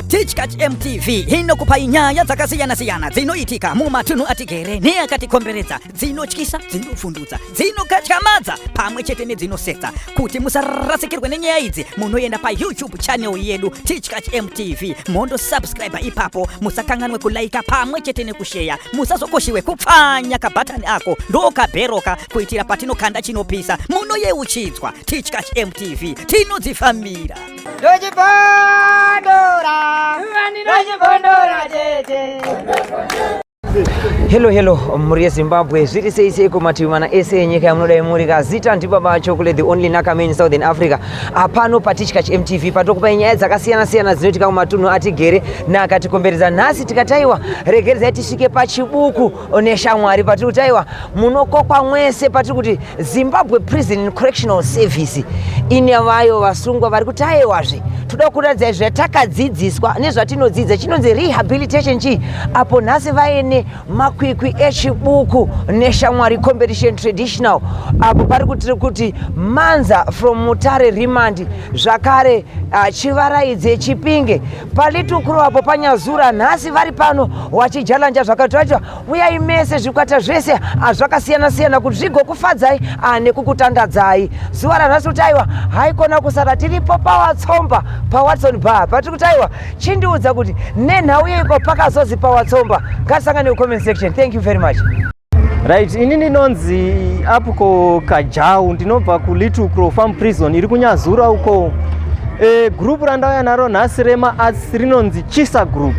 Teachkatch MTV inokupa inyaya dzakasiyana-siyana dzinoitika mumatunhu atigere neakatikomberedza, dzinotyisa, dzinofundutsa, dzinokatyamadza pamwe chete nedzinosetsa. Kuti musarasikirwe nenyaya idzi, munoenda pa YouTube channel yedu Teachkatch MTV, mondo subscribe ipapo, musakanganwe kulaika pamwe chete nekushare, musazokoshiwe kupfanya kabhatani ako ndokabheroka kuitira patinokanda chinopisa. Munoyeuchidzwa Teachkatch MTV, tinodzifamira. Hello muri Zimbabwe zviri sei kumativi mana ese enyika yamunodai muri kazita ndibaba chocolate the only nakame in Southern Africa. Apano pa Teachkatch MTV patokupa nyaya dzakasiyana-siyana dzinoitika kumatunhu atigere neakatikomberedza. Nhasi tikataiwa regeredzai tisvike pachibuku neshamwari patiri kutaiwa munokokwa mwese patiri kuti Zimbabwe Prison and Correctional Service ine vayo vasungwa vari kutaiwazve. Toda kuratidza zvatakadzidziswa nezvatinodzidza chinonzi rehabilitation chi apo nhasi vaine makwikwi echibuku neshamwari competition traditional apo pari kuti manza from Mutare remand zvakare chivaraidze chipinge palitukuru apo panyazura. Nhasi vari pano wachijalanja zvakatoachwa uyai mese zvikwata zvese zvakasiyana-siyana kuti zvigokufadzai nekukutandadzai. Zuva ranhasi kutaiwa haikona kusara tiripo pawatsomba paWatson Bar patiri kutaiwa chindiudza kuti nenhau iko pakazozi pawatsomba. Ngasangane comment section. Thank you very much. Right, ini ndinonzi Apuko Kajau, ndinobva kuLittle Crow Farm Prison iri kunyazura uko. Group randauya naro nhasi remaarts rinonzi Chisa Group.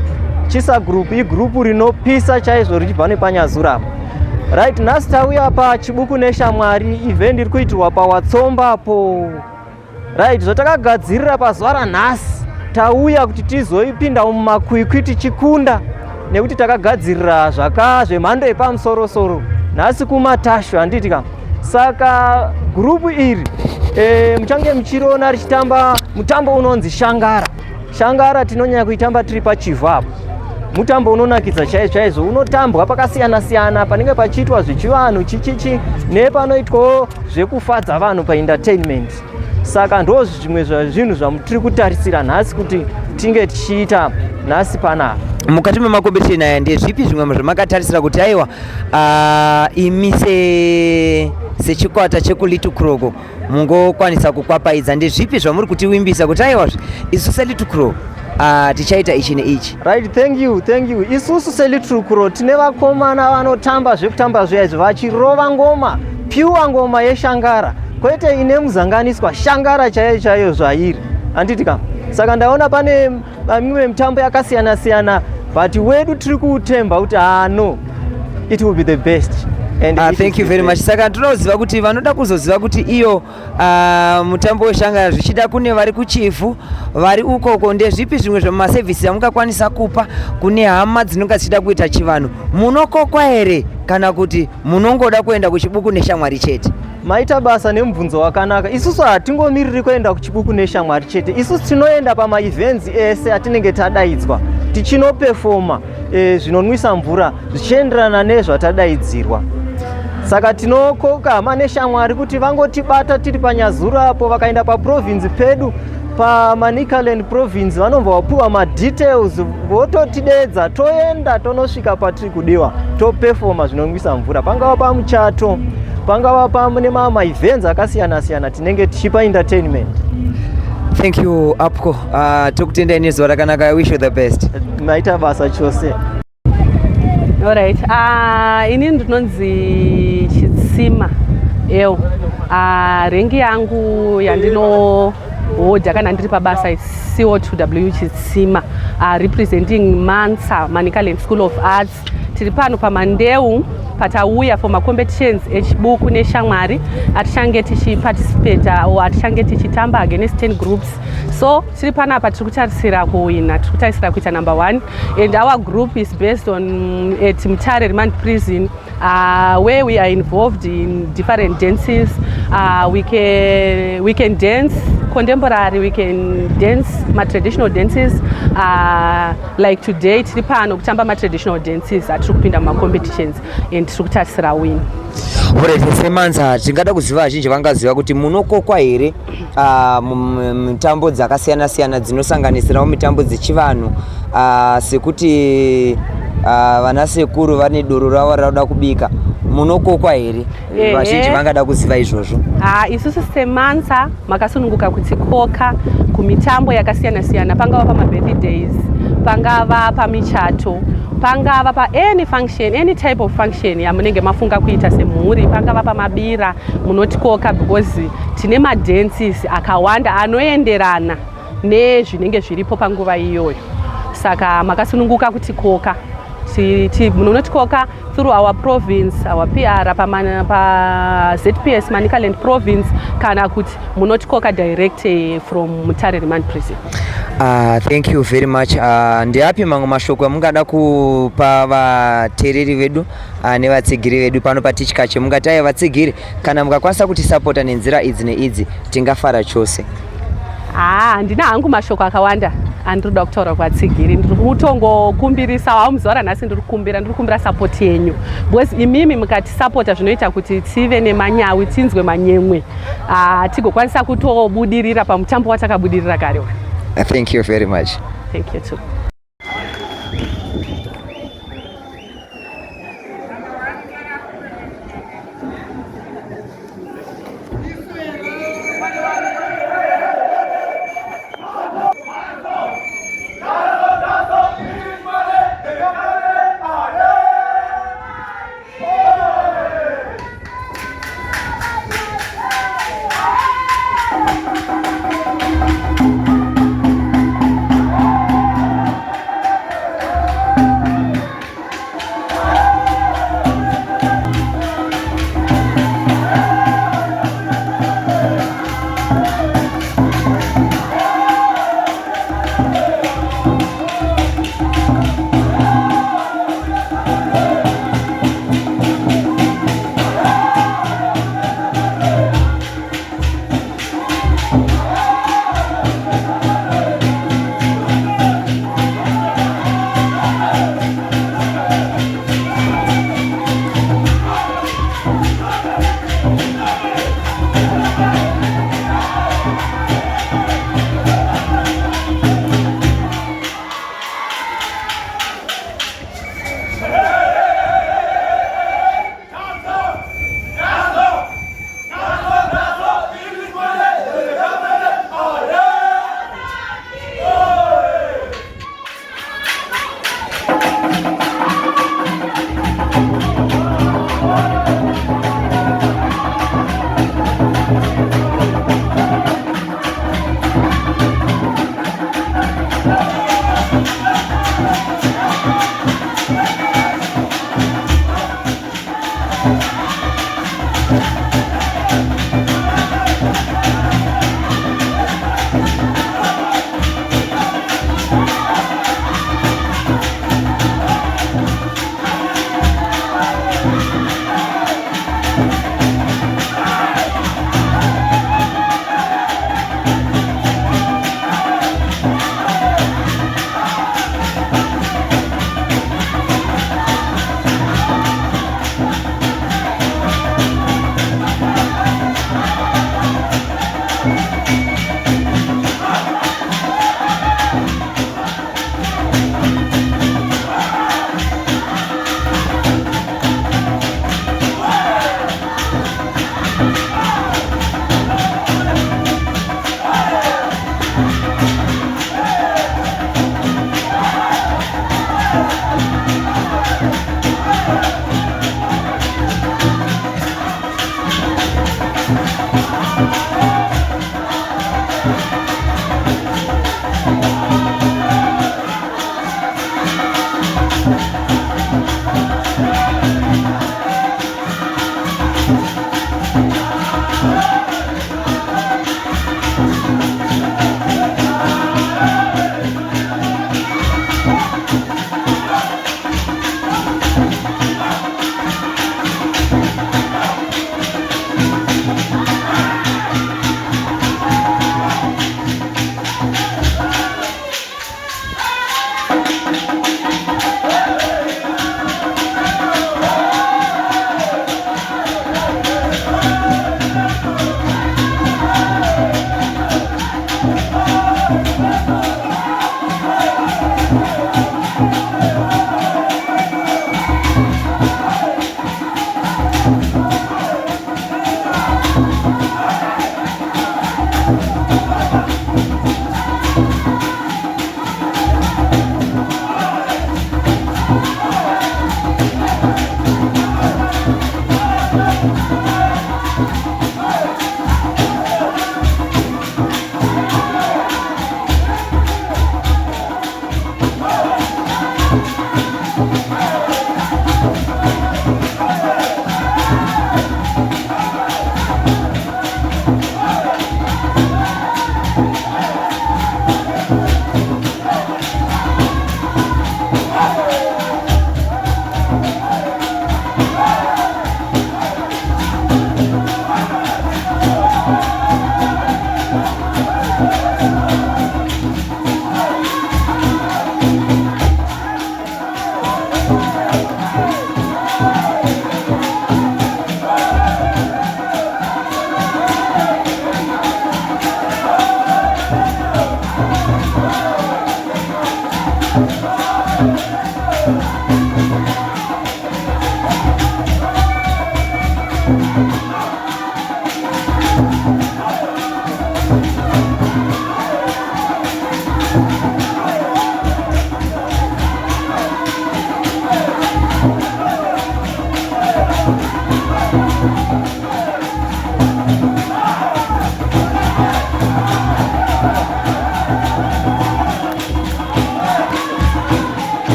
Chisa Group igrupu rinopisa chaizvo richibva nepanyazura. Right, nhasi tauya pachibuku neshamwari event iri kuitirwa paWatsomba apo. Right, zvatakagadzirira pazuva ranhasi tauya kuti tizoipinda mumakwikwi tichikunda nekuti takagadzirira zvemhando yepamusoro-soro nhasi kumatashu handitika. Saka gurupu iri muchange muchiriona richitamba mutambo unonzi Shangara. Shangara tinonyanya kuitamba tiri paChivhapo. Mutambo unonakidza chaizvo, unotambwa pakasiyana-siyana, panenge pachiitwa zvechivanhu chichichi nepanoitwawo zvekufadza vanhu paentertainment. Saka ndo zvimwe zvezvinhu zvamutiri kutarisira nhasi kuti tinge tichiita nhasi panapa. Mukati memakombetisheni aya ndezvipi zvimwe zvamakatarisira kuti aiwa imi sechikwata chekuLittle Crow mungokwanisa kukwapaidza? Ndezvipi zvamuri kutiwimbisa kuti aiwa isu seLittle Crow tichaita ichi neichi? Right, thank you. Isusu seLittle Crow tine vakomana vanotamba zvekutamba zvaizvo vachirova ngoma, pure ngoma yeShangara, kwete ine muzanganiswa, Shangara chaiyo zvairi handitika. Saka ndaona pane mimwe mitambo yakasiyana-siyana, but wedu tiri kuutemba kuti no, it will be the best. Thank you very much. Saka tinoziva kuti vanoda kuzoziva kuti iyo mutambo weShangara zvichida kune vari kuChifu vari ukoko, ndezvipi zvimwe zvemasevhisi amungakwanisa kupa kune hama dzinonga dzichida kuita chivanhu? Munokokwa here kana kuti munongoda kuenda kuchibuku neshamwari chete? Maita basa nemubvunzo wakanaka. Isusu hatingomiriri kuenda kuchibuku neshamwari chete. Isusu tinoenda pama-events ese atinenge tadaidzwa tichinopefoma zvinonwisa mvura zvichienderana nezvatadaidzirwa. Saka tinokoka hama neshamwari kuti vangotibata tiri paNyazuru apo, vakaenda paprovince pedu paManicaland province vanobva vapuwa madetails vototidedza, toenda tonosvika patiri kudiwa topefoma zvinonwisa mvura, pangava pamuchato, pangava pane ma-events akasiyana-siyana tinenge tichipa entertainment. Thank you Apco. Tokutendai nezuva rakanaka. I wish you the best. Maita basa chose. Alright. Ini ndinonzi Chitsima. Rengi yangu yandinohodha kana ndiri pabasa CO2W Chitsima, representing Mansa Manicaland School of Arts. Tiri pano paMandeu patauya for ma-competitions echibuku neshamwari atichange tichiparticipate atichange tichitamba against 10 groups. So tiri panapa tiri kutarisira kuwina, tiri kutarisira kuita number 1, and our group is based on at Mutare Remand Prison, where we are involved in different dances. We can dance contemporary, we can dance traditional dances. Like today tiri pano kutamba traditional dances atiri kupinda ma-competitions and tiri kutarisira win. Alright, semanza tingada kuziva zhinji vangaziva kuti munokokwa here mitambo dzakasiyana-siyana dzinosanganisirawo mitambo dzechivanhu, sekuti vana sekuru vane doro ravo rauda kubika, munokokwa here? Vazhinji vangada kuziva izvozvo. Isusu semanza makasununguka kutikoka kumitambo yakasiyana-siyana, pangava pama-birthdays, pangava pamichato, pangava pa any function, any type of function yamunenge mafunga kuita semhuri, pangava pamabira, munotikoka because tine madances akawanda anoenderana nezvinenge zviripo panguva iyoyo. Saka makasununguka kutikoka. Munotikoka through our province, our PR pa ZPS Manicaland province, kana kuti munotikoka direct from Mutare Remand Prison. Thank you very much. Ndiapi mamwe mashoko amungada kupa vateereri vedu nevatsigiri vedu pano patichikache? Mungati vatsigiri kana mukakwanisa kuti sapota nenzira idzi neidzi tingafara chose. Ndina hangu mashoko akawanda andinoda kutaura kuvatsigiri. Ndiri kutongokumbirisa muzuva ranhasi, ndiri kukumbira support yenyu, because imimi mukatisapota zvinoita kuti tive nemanyawi, tinzwe manyemwe, tigokwanisa kutobudirira pamutambo watakabudirira kare. Thank you very much. Thank you too.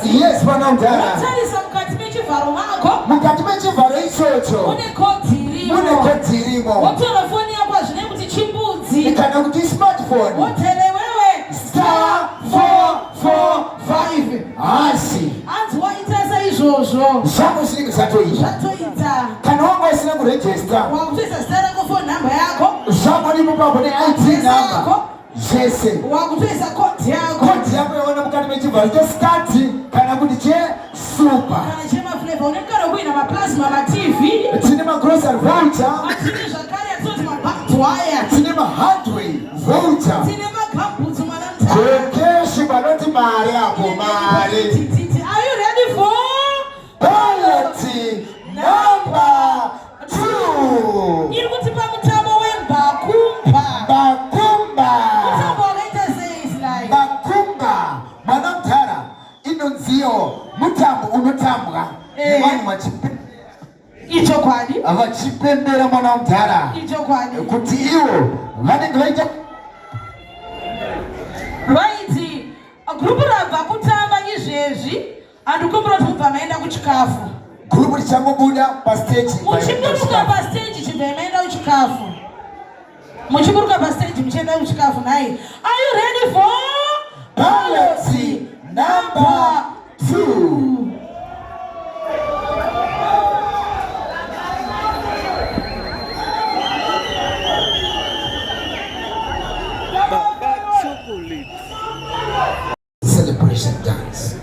Yes, Panamtara. Smartphone. Star 445. Asi. Zangu sili zatoita. Kanongo sina kuregister. Zangu ni mupambo ni IT number. Jese. Koti yako yaona mukati mechivalo. Just start. Kana kuti che super. Cinema grocery voucher. Cinema hardware voucher. Keshi baloti mari hapo mari. Are you ready for ballot number 2? Irikutipa mutamo wembakumba. Bakumba. Mutamo wakaita says like Bakumba. Manamtara. Inonzio mutambo unotambwa. Wani machipe. Icho kwadi. Avachipendera Manamtara. Icho kwadi. Kuti iwo vane ngvaita Right. Grupu rabva kutamba izvezvi andikumbira kuti kubva maenda kuchikafu. Grupu richangobuda pastage. Muchiburuka pastage chibva maenda kuchikafu. Muchiburuka pastage muchienda kuchikafu nai. Are you ready for ballot number 2? Celebration dance.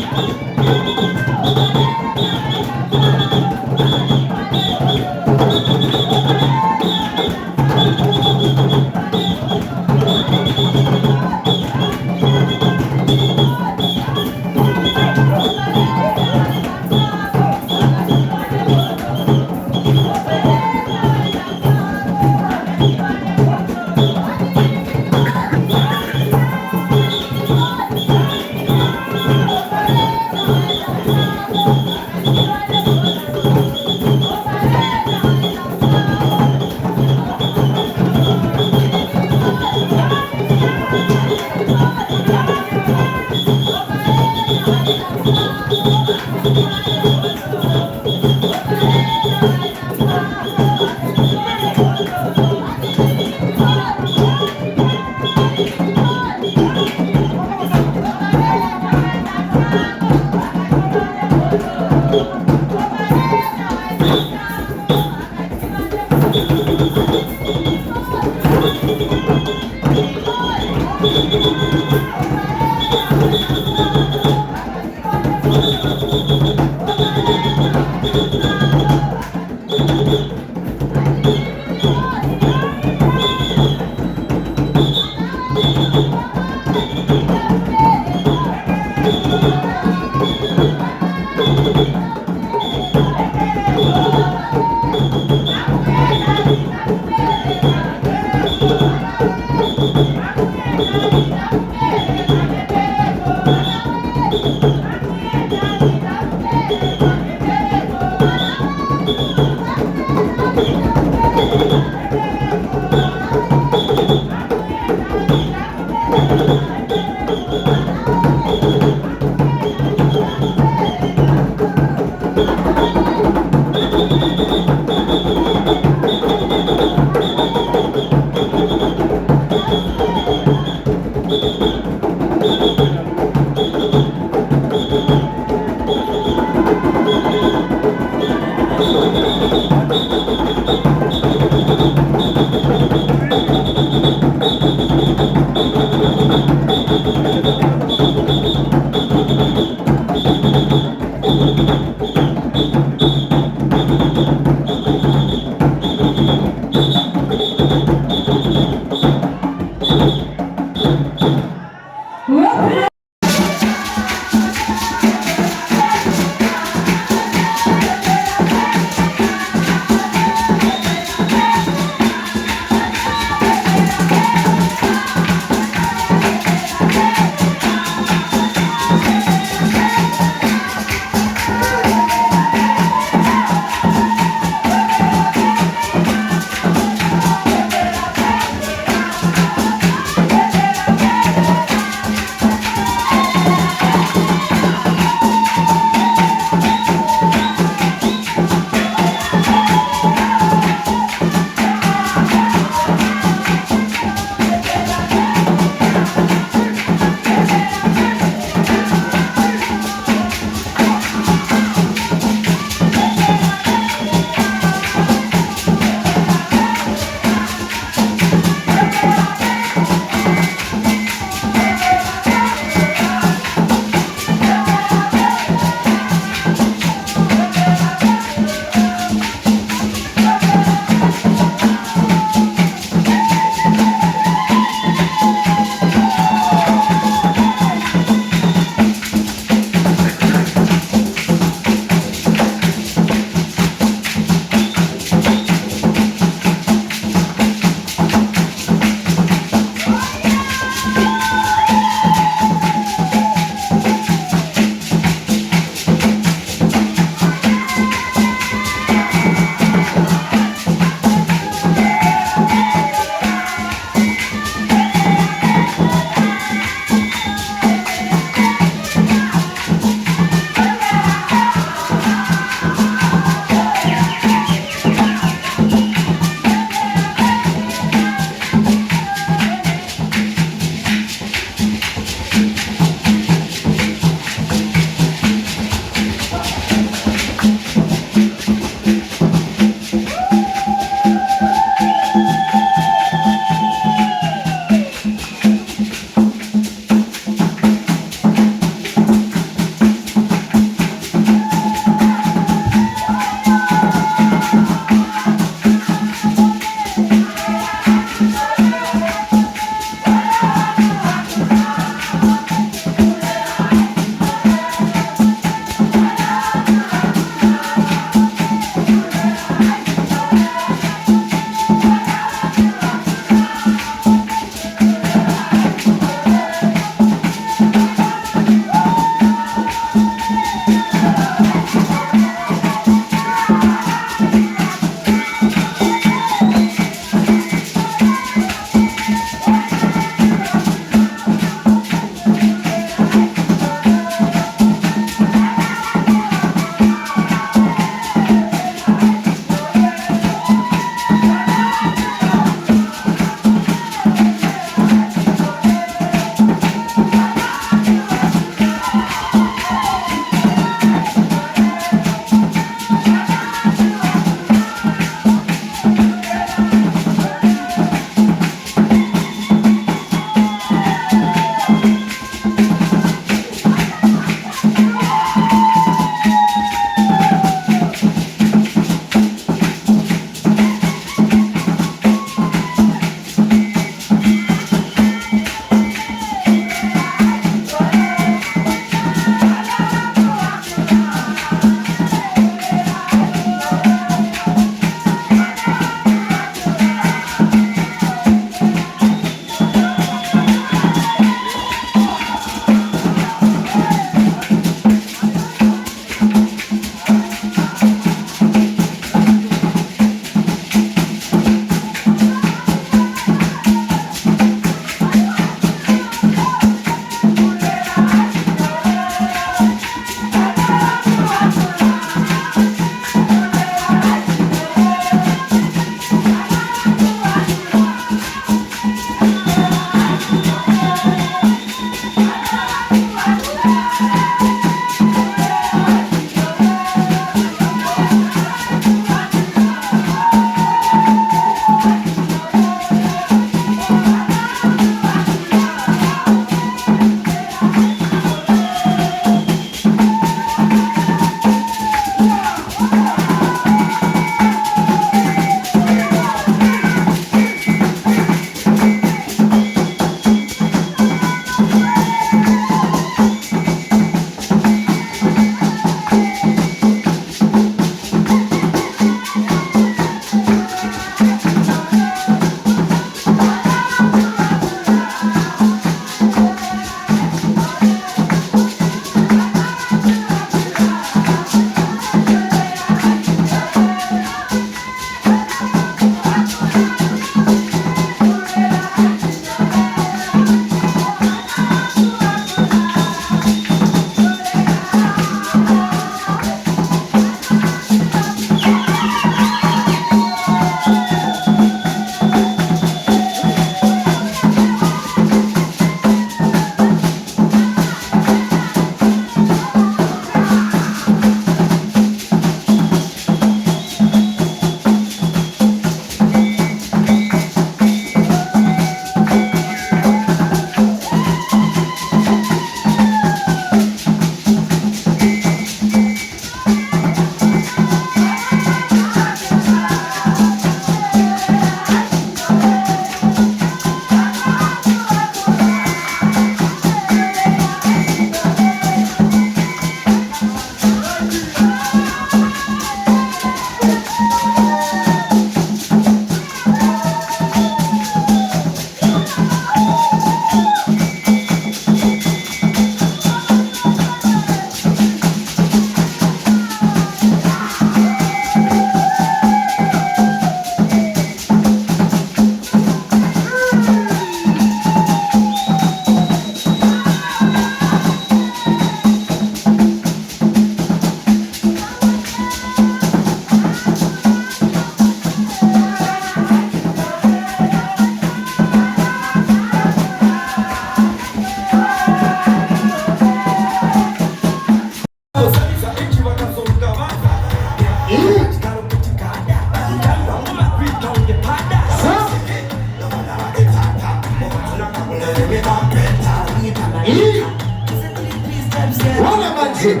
Ati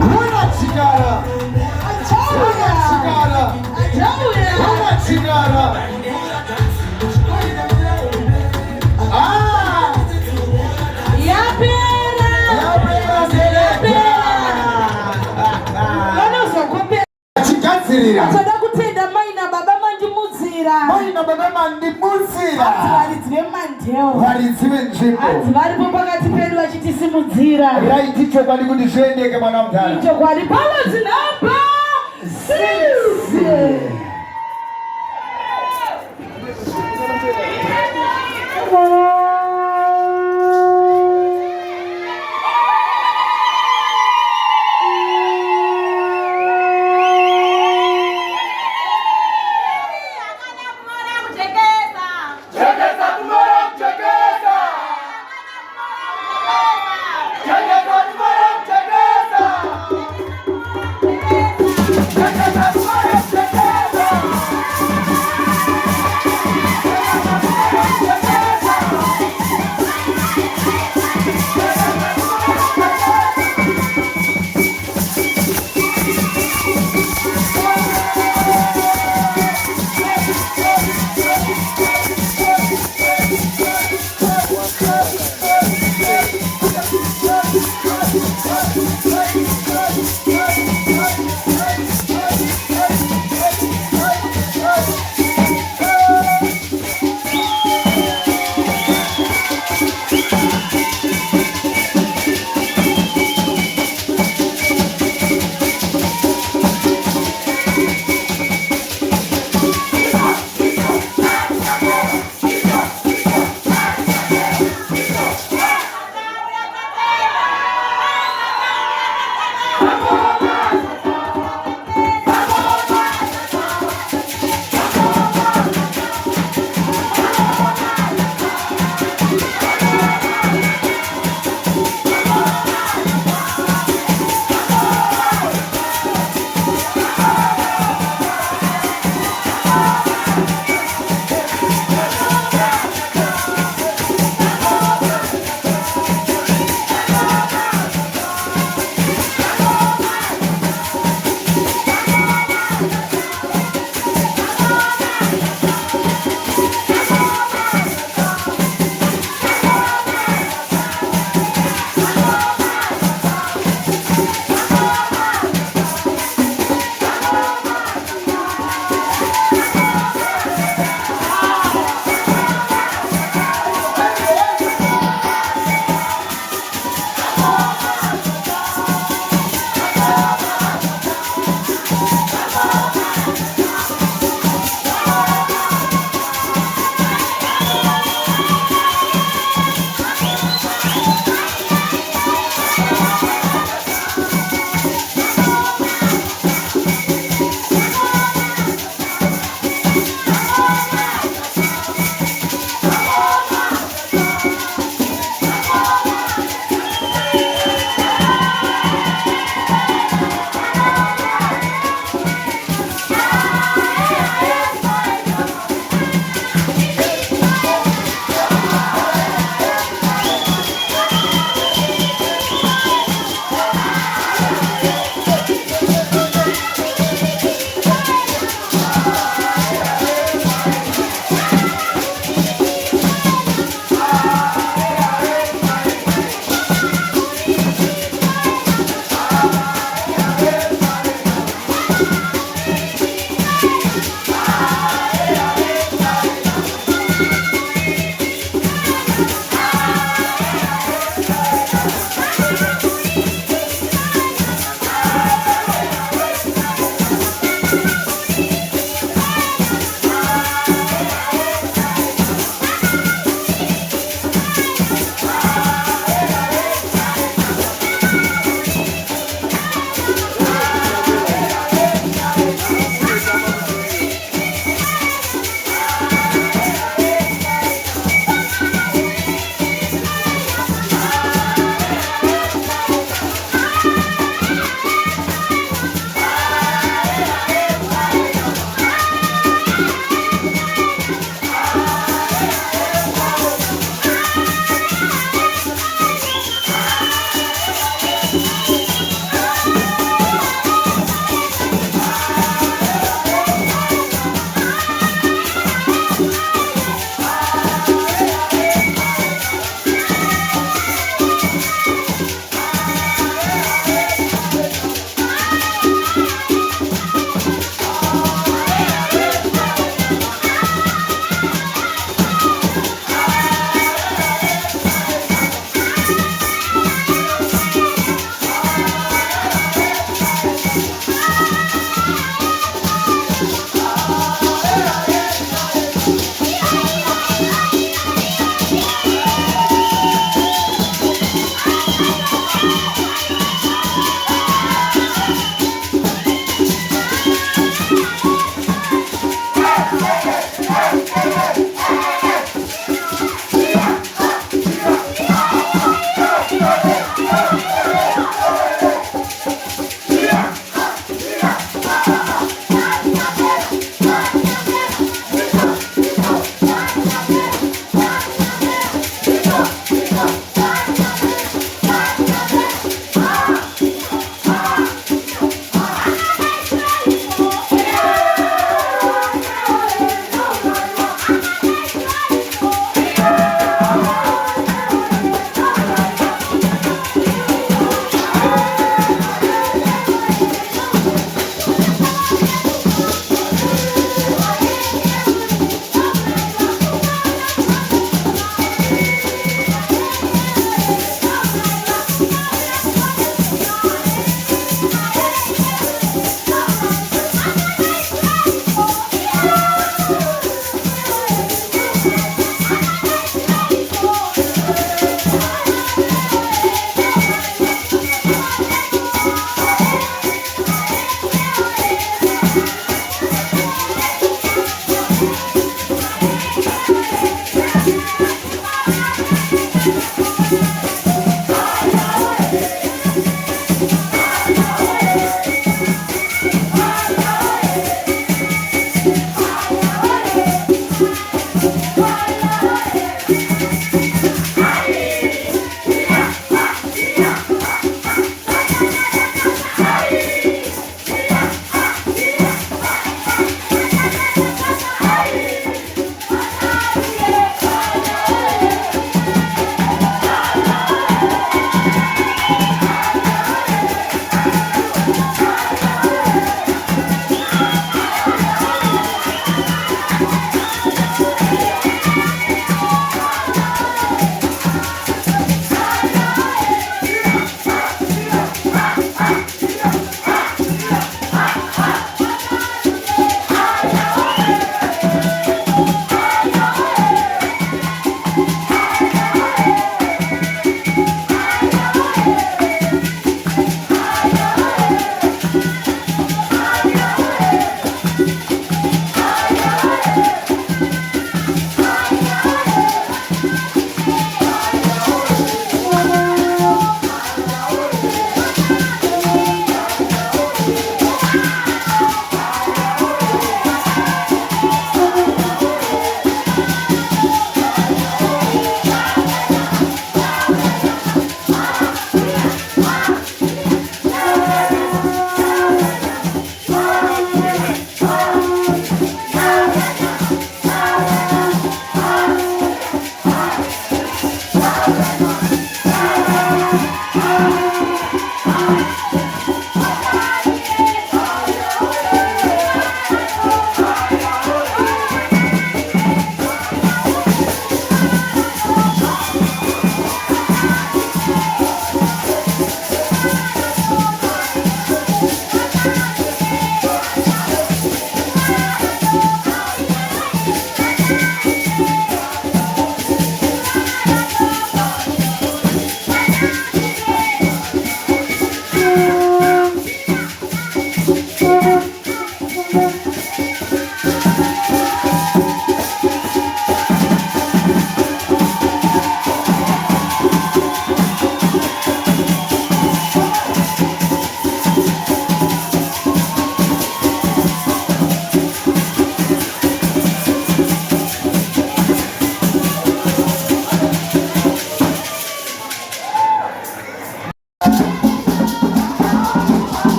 Una chigara Una chigara Atoda kutenda mai na baba mandimuzira. Mai na baba mandimuzira. Ativarizwe mandeo. Varizwe nzvimbo. Ativaripo pakati pedu vachitisimudzira. Raiti chokwadi kuti zviendeke mwana mudhara. Chokwadi pano zinapa. Sisi.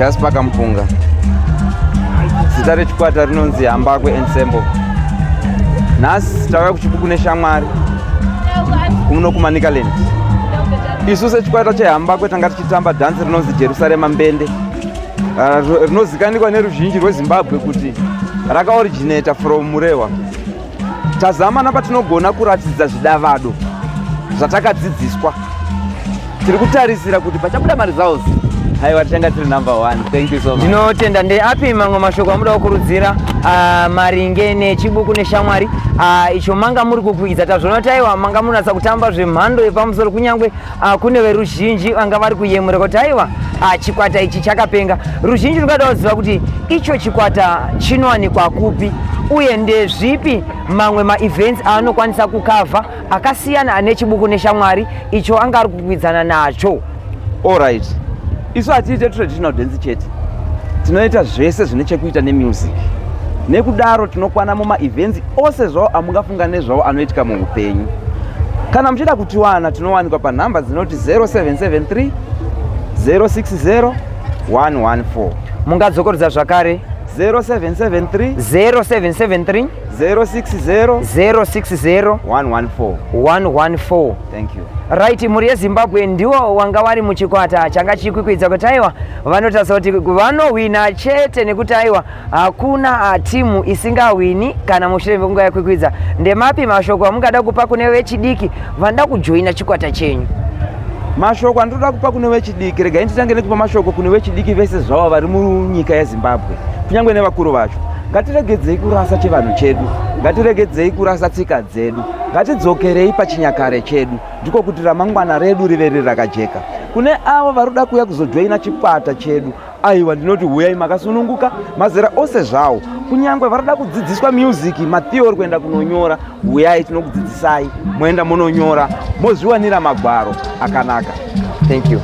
Julius Pakampunga. Zita rechikwata rinonzi Hambakwe Ensemble. Nhasi tauya kuchibuku neshamwari kuno kuManicaland. Isu sechikwata cheHambakwe tanga tichitamba dhanzi rinonzi Jerusalema Mbende, rinozikanwa neruzhinji rweZimbabwe kuti rakaoriginata from Murewa. Tazama napatinogona kuratidza zvidavado zvatakadzidziswa. Tiri kutarisira kuti pachabuda maresults haiwa tichanga tiri number 1. Thank you so much. Ndinotenda. Ndeapi mamwe mashoko amuda kukurudzira maringe nechibuku neshamwari icho manga muri kukwidza? Tazvona kuti aiwa manga munatsa kutamba zvemhando yepamusoro, kunyangwe kune veruzhinji vanga vari kuyemura kuti aiwa chikwata ichi chakapenga. Ruzhinji rungada kuziva kuti icho chikwata chinowanikwa kupi uye ndezvipi mamwe maevents aanokwanisa kukavha akasiyana nechibuku neshamwari icho anga ari kukwidzana nacho. Alright. Isu hatiite traditional dance chete, tinoita zvese zvine chekuita nemusic. Nekudaro tinokwana mumaevents ose zvawo amungafunga nezvawo anoitika muupenyu. Kana muchida kutiwana tinowanikwa panhamba dzinoti 0773 060 114. Mungadzokorodza zvakare 0773 060 114. Thank you. Right, muri yeZimbabwe ndiwo wanga wari muchikwata changa chikwikwidza kuti aiwa vanotaridza kuti vanowina chete nekuti aiwa hakuna timu isingawini kana mushure mekunga yakwikwidza. Ndemapi mashoko amungada kupa kune vechidiki vanoda kujoina chikwata chenyu? Mashoko andoda kupa kune vechidiki, regai nditange nekupa mashoko kune vechidiki vese zvavo vari munyika yeZimbabwe, kunyangwe nevakuru vacho. Ngatiregedzei kurasa chivanhu chedu, ngatiregedzei kurasa tsika dzedu, ngatidzokerei pachinyakare chedu, ndiko kuti ramangwana redu rive riri rakajeka. Kune avo varuda kuuya kuzojoina chikwata chedu, aiwa ndinoti huyai makasununguka, mazera ose zvawo. Kunyangwe varuda kudzidziswa music, matheory kuenda kunonyora, huyai tinokudzidzisai, moenda mononyora, mozviwanira magwaro akanaka. Thank you.